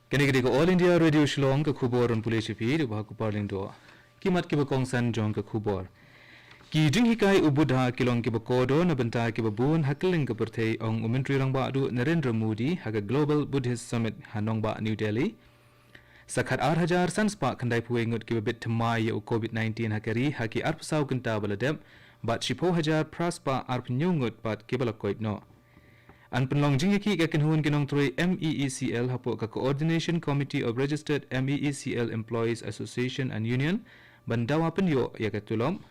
Kini ko All India Radio Shillong ke khubor on pulih cipi di bahku parling do. Kimat ki bakongsan jong ke khubor. Ki jing hikai ubudha kilong ki bakodo na benta ki babun hakling ke pertei ong Menteri Rang Badu Narendra Modi haga Global Buddhist Summit Hanong Ba New Delhi. Sakat 8,000 sanspa kandai puengut ki babit temai ya COVID-19 hakari haki arpsau kenta baladem bat 10,000 praspa arp nyungut bat ki balakoit no. An penlong jingyaki ka kinhun kinong troi MEECL hapo ka Coordination Committee of Registered MEECL Employees Association and Union bandawa penyo ya ka tulom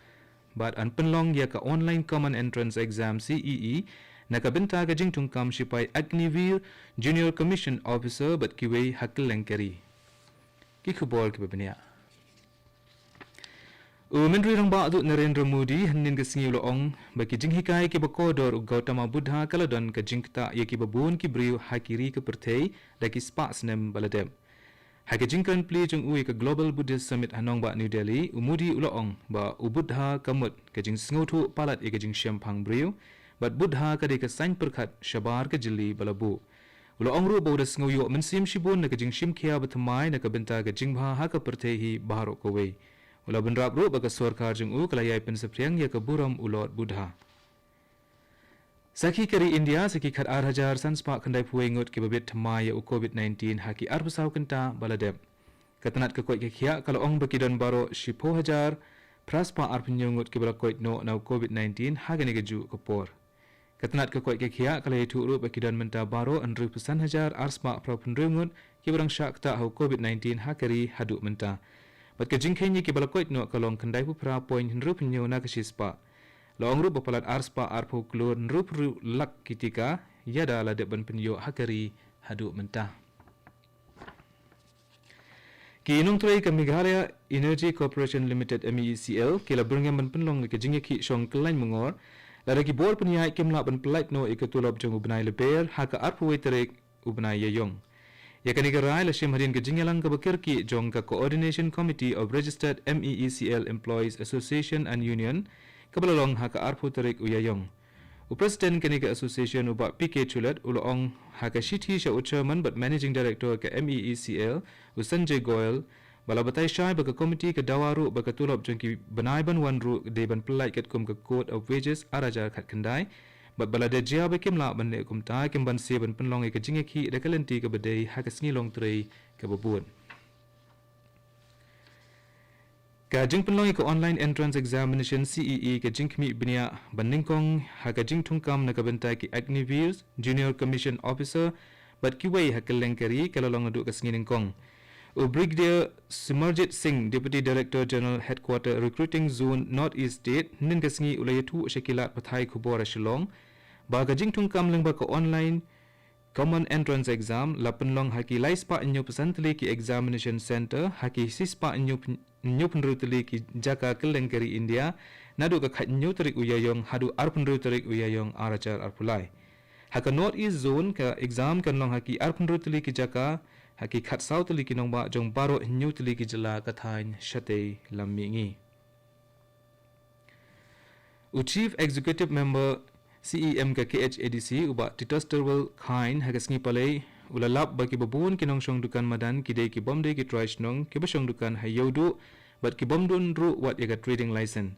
bat an penlong ya ka Online Common Entrance Exam CEE na ka benta ka jing tungkam sipai Agnivir Junior Commission Officer bat kiwei hakil lengkari ki khubor ki babnia Menteri Rang Badu Narendra Modi hanin ke singi uloong bagi jing hikai ke bakodor Gautama Buddha kaladon ke jing ta ye ki babun ki briu hakiri ke pertei daki spa snem baladem. Hake jing kan pli jung ui ke Global Buddhist Summit Hanong Ba New Delhi umudi uloong ba Buddha kamut ke jing singotu palat ye ke jing syempang briu bat Buddha ke de ke sain perkat syabar ke jeli balabu. Uloong ru bau da singoyo mensim shibun na ke jing shimkia batamai na ke benta ke jing bha ha ke pertei hi baharok kowei. Ula benrap ru bagi sorkar jeng kelayai pensepriang ya keburam ulot Buddha. Saki kari India saki khat 8,000 sanspa kandai puengut ki babit thamai ya COVID-19 haki arbasau kenta baladem. Katanat ke koi ke khia kalau ong bakidon baro 10,000 praspa arpenyungut ki balakoit no na COVID-19 hagani keju kepor. Katanat ke koi ke khia kalau itu ru bakidon menta baro 100,000 arspa prapenrungut ki barang syak ta COVID-19 hakari haduk menta. Bat ke jingkhenyi ki balakoit no kalong kandai pu pra point nrup nyo na kasispa. Long rup bapalat arspa arpo klur nrup ru lak kitika yada la deban penyo hakari hadu mentah. Ki inung trai ke Meghalaya Energy Corporation Limited MEECL kila berngam ban penlong ke jingye ki shong kelain mengor la ki bor peniai kimla ban pelait no ikatulop jong ubnai leber haka arpo weterek ubnai yayong. Ya kani gerai la shim hadin ke jingyalang ke bekirki jong ka Coordination Committee of Registered MEECL Employees Association and Union kebelalong haka arpu terik uyayong. Presiden kani ke association uba PK Chulat ulong haka shiti sha chairman but managing director ke MEECL Sanjay Goyal bala batai shai baka committee ke dawaru baka tulop jong ki benai ban wan ru de ban pelai ket kum ke Code of Wages arajar khat kendai Bat balada jia bakim la ban ne kum ta kim ban se ban penlong ke jinge ki de kalenti ke bedai ha ke sngi long trei ke babun. Ka jing penlong ke online entrance examination CEE ke jing kmi bnia ban ningkong ha ke jing tungkam na ke bentai ki Agnivir Junior Commission Officer bat ki wei ha ke lengkari ke lolong adu ke sngi ningkong. Brigadier Simarjit Singh, Deputy Director General Headquarter Recruiting Zone North East State, nin kasngi ulayatu syakilat pathai kubora Shillong, baga jingtung kam leng baka online Common Entrance Exam, lapan long haki laispa inyo pesanteli ki Examination Center, haki sispa inyo penruteli ki jaka kelengkari India, nadu ka khat inyo terik uyayong hadu arpenru terik uyayong aracar arpulai. Haka North East Zone ka exam kan long haki arpenru teli ki jaka, haki khat sau teli ki nong ba jong baro inyo teli ki jela kathain syate lamingi. Chief Executive Member CEM ka KHADC uba Titosterwal Khain hagasngi palay ulalap bagi babun kinong syong dukan madan kidai ki bomde ki trish nong ki basyong dukan hayodu bat ki bomdun ru wat yaga trading license.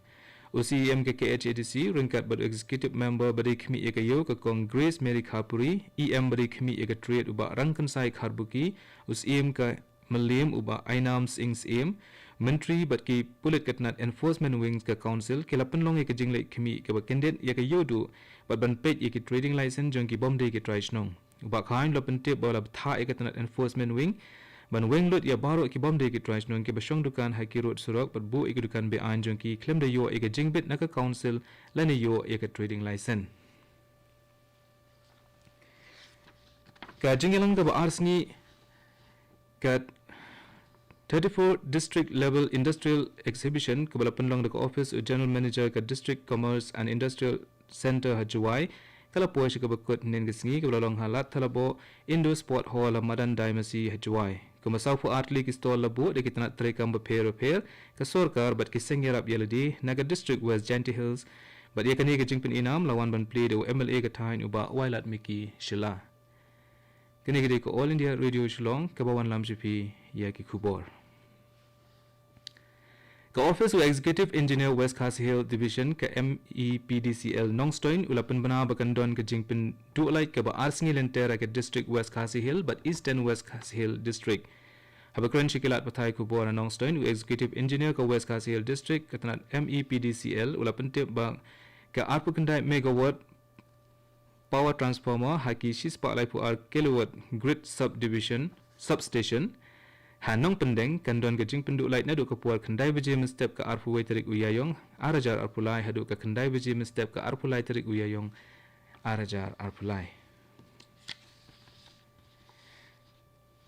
CEM ka KHADC ringkat bad executive member badi khmi yakayo ka Congress Mary Khapuri EM badi khmi yaga trade uba rangkan sai kharbuki CEM ka Malim uba Ainam Singh CEM Menteri bat ki Pulit Katnat Enforcement Wings ka Council ke lapan long ke jinglai khmi ke bakendet yakayo du bat ban page yaki trading license jong ki bomde ki trish nong uba khain lapan tip bala tha Katnat Enforcement Wing ban weng lut ya baro ki bomde ki trish non ke basyong dukan ha ki road surok pat bu ik dukan be an jong ki claim de yo ek jingbit na ka council lani yo ek trading license ka jingelang ka ba arsngi ka 34 district level industrial exhibition ke bala penlong de office general manager ka district commerce and industrial center hajuai kala poy ka bakot nen gisngi ke bala long halat thalabo indo sport hall madan daimasi hajuai Kumasaw fu atli ki stol labu de kitna trekam repair ka sorkar bat ki sengerap yeladi naga district west Janty Hills bat ye kani ke jingpin inam lawan ban play de MLA ka tain uba wailat miki shila Kini gede ko All India Radio Shillong kabawan lam sipi ya ki khubor. Ka Office of Executive Engineer West Khasi Hill Division ka MEPDCL Nongstoin ulapan bana bakandon ka jingpin duolai ka ba arsingi lentera ka District West Khasi Hill but Eastern West Khasi Hill District. Habakran shikilat patai kubor na Nongstoin u Executive Engineer ka West Khasi Hill District katanat MEPDCL ulapan tip ba ka arpukandai megawatt power transformer haki shispa lai pu ar kilowatt grid substation Hanong pendeng kandon gajing penduk light nadu kepuar kendai beji mestep ke arpuwai terik uyayong arajar arpulai hadu ke kendai beji mestep ke arpulai terik uyayong arajar arpulai.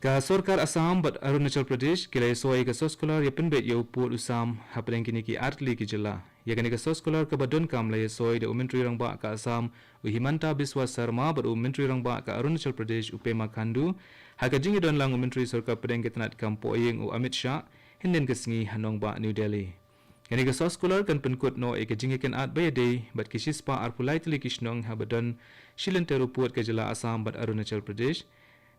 Ka Sorkar Assam bat Arunachal Pradesh kilai soai ka soskolar ya penbet ya upur usam hapeleng kini ki artli ki jela. Ya kani ka soskolar ka badon kam la ya soai da umentri rang ba ka Assam u Himanta Biswa Sarma bat umentri rang ba ka Arunachal Pradesh upema Khandu haka jingi don lang umentri Sorkar Padang ketanat kampo ayeng u Amit Shah hinden kesengi Hanong ba New Delhi. Kani ka soskolar kan penkut no e ka jingi kan art bayade bat kishispa arpulai tili kishnong ha badon shilenteru puat ka jela Assam bat Arunachal Pradesh.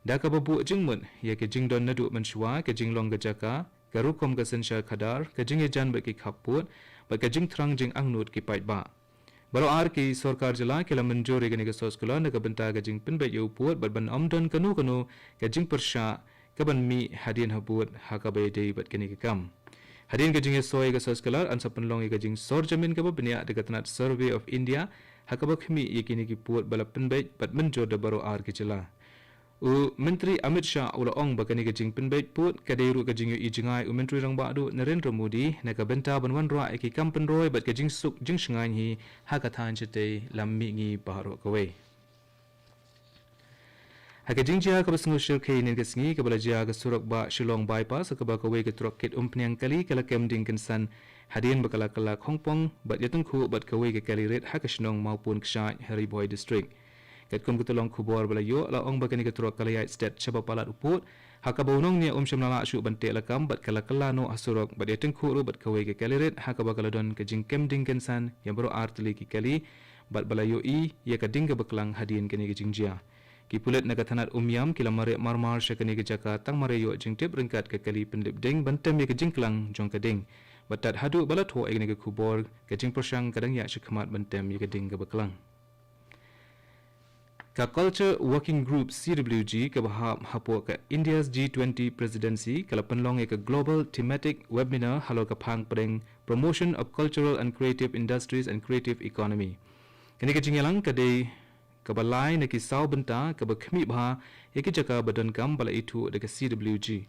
Da ka babu jingmun ya ke jingdon nadu menshwa ke jinglong gajaka ka rukom ka sensha khadar ka jinge jan ba ki khaput ba ka jing thrang jing angnut ki pait ba baro ar ki sarkar jala ke la manjore ke ne ka soskula na ka benta ka jing pin ba yu put ba ban amdon kanu ka jing persha ka ban mi hadin habut ha ka ba dei bat ke ne ka kam hadin ka jinge soy ka soskula an sapan long ka jing sor jamin ka ba benya de ka tanat survey of India ha ka ba khmi ye ki ne ki put bala pin ba bat manjor da baro ar ki jala u Menteri Amit Shah ula ong bakani ka jing penbait put ka deiru ka jing yu ijingai u Menteri rang badu Narendra Modi na ka benta banwan ra eki kampen roi bat ka jing suk jing shngai hi ha ka than chete lammi ngi paro ka we ha ka jing ja ka basungu shir khei nen ka sngi ka bala ja ka surak ba Shillong bypass ka ba ka we ka trok kit pnyang kali kala kem ding kan san hadin bakala kala khongpong bat yatun khu bat ka we ka kali ret ha ka shnong maupun ksha Hari Boy district kat kum kutulong kubor bala yo la ong bakani ka turok kalayat state chaba palat uput haka baunong ni shamlala shu bante lakam bat kala kala no asurok bat yatun khu bat ka we ka kali ret haka bakala don ka jing kem ding kan san yang baro artli ki kali bat bala yo I ya ka ding ka baklang hadin kani ka jingjia ki pulet na ka thanat umyam kilamare marmar shakani ka jaka tang mare yo jing tip ringkat ka kali pendip ding bantem ya ka jingklang jong ka ding batat hadu bala tho egni ka kubor ka jing persang kadang ya shikmat bantem ya ka ding ka baklang ka Culture Working Group CWG ka baham hapo ka India's G20 Presidency kala penlong ka Global Thematic Webinar halo ka phang preng Promotion of Cultural and Creative Industries and Creative Economy kani ka jingelang ka de ka balai na ki saw benta ka ba khmi bha yaki jaka badon kam bala itu de ka CWG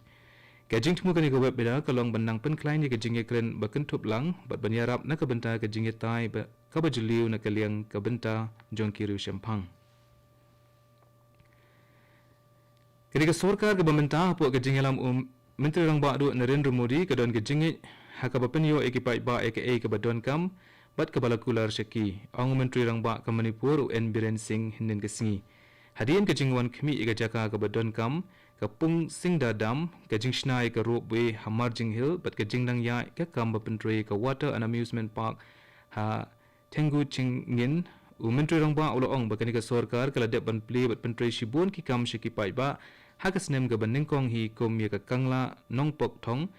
ka jing thmu kani ka webinar ka long banang pen klein ka jinge kren ba kan thup lang bat banyarap na ka benta ka jinge tai ba ka ba juliu na ka liang ka benta jongkiru shampang Ketika Sorkar ke pemerintah puak ke jingelam Menteri Rang Badu Narendra Modi ke don ke jingit haka bapenyo ekipai ba aka ke badon kam bat ke balakular syaki ang Menteri Rang Ba ke Manipur UN Biren Singh hinden ke singi hadian ke jingwan khmi ke jaka ke badon kam ke pung sing dadam ke jingshnai ke roadway hamar jing hill bat ke jingdang ya ke kam bapentri ke water and amusement park ha Tenggu Chingin Menteri Rang Ba ulo ong bakani ke Sorkar kala dep ban pli bat pentri shibun ki kam syaki pai ba Hakasnem ga banding kong hi kum ya ka kangla nongpok thong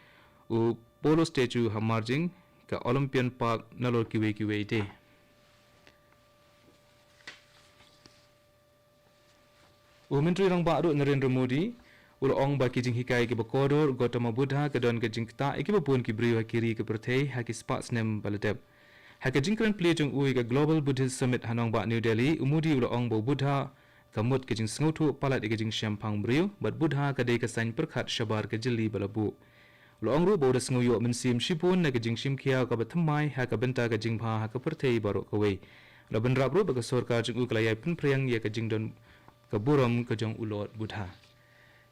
u polo statue hamarjing ka Olympian Park nalor kiwe te. U Menteri Rang Badu Narendra Modi ulo ong ba ki jing hikai ke bakodor Gautama Buddha ka don ka jing ta iki bapun ki briwa kiri ke perthei ha ki sportsnem baladep. Ha ka jing kran play jong u ka Global Buddhist Summit Hanong ba New Delhi umudi ulo ong bo Buddha kamut ke jing sengutu palat ke jing shampang brio bat Buddha ka dei ka sain perkhat shabar ke jeli balabu lo angru bo da sengu yo mensim shipun na ke jing shim khia ka bathamai ha ka benta ka jing bha ha ka perthei baro ka we lo ban rap ro ba ka sarkar jing u kalai pun priang ya ka jing don ka buram ka jong ulot Buddha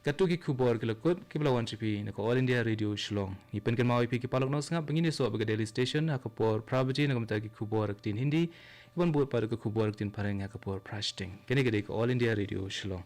katu ki khubor ke lokot ki balawan chipi na ko All India Radio Shillong ni pen kan mawi pi ki palok no sanga bangini so ba ka daily station ha ka por prabaji na ka ki khubor tin hindi Iban buat pada ke kubur tin pareng ya kapur prashting. Kini gede ke All India Radio Shillong.